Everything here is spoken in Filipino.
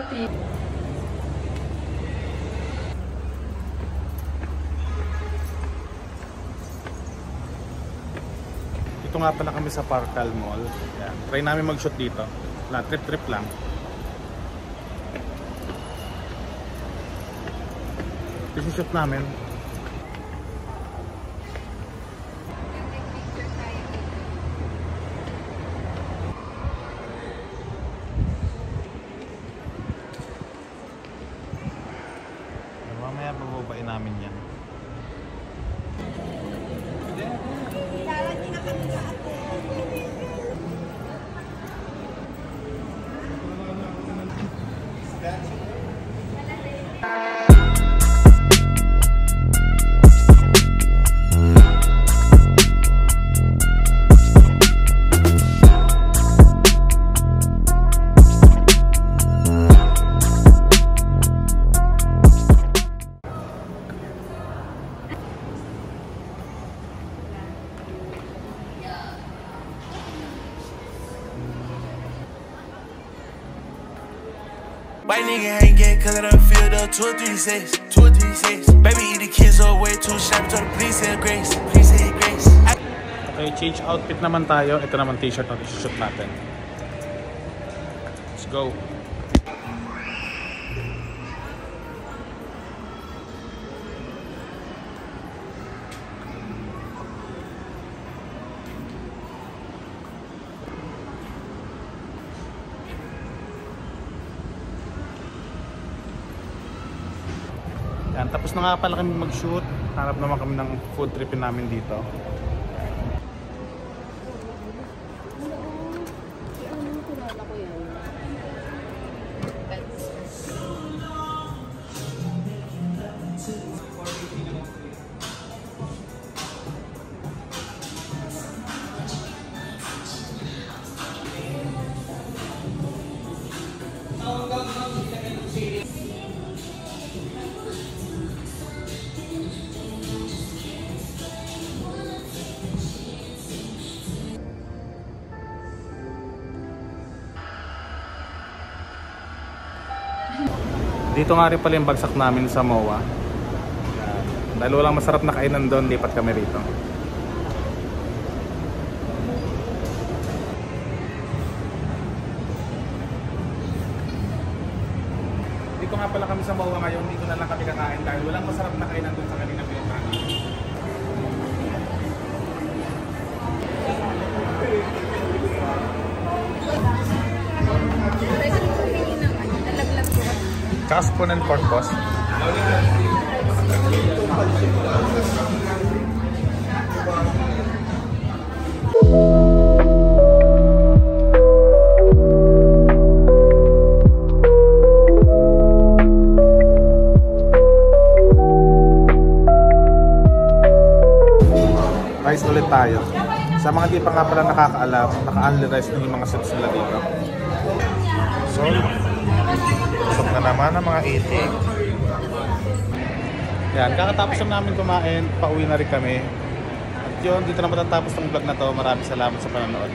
Dito nga pala kami sa Parcal Mall. Yan. Try namin mag-shoot dito. Trip lang. Isi-shoot namin. Mamaya bababain namin yan. White nigga ain't get cause I done filled up 2 or 3 sets. Baby, eat the kids up way too sharp. Told the police say grace. Okay, change outfit naman tayo. Ito naman t-shirt na i-shoot natin. Let's go. Yan, tapos na nga pala kami mag-shoot. Hanap naman kami ng food tripin namin dito. Dito nga rin pala yung bagsak namin sa MOA. Dahil walang masarap na kainan doon, lipat kami rito. Dito nga pala kami sa MOA ngayon, dito na lang kami kakain dahil walang masarap na kainan doon sa kanina pinuntahan. Caspoon and pork boss. Rice ulit tayo. Sa mga di pa nga pala nakakaalam, naka-only rice na yung mga sets nila dito. So, busog na naman ang mga itik. Yan, kakatapos na namin kumain, pauwi na rin kami. At yun, dito na matatapos ng vlog na to. Maraming salamat sa panonood.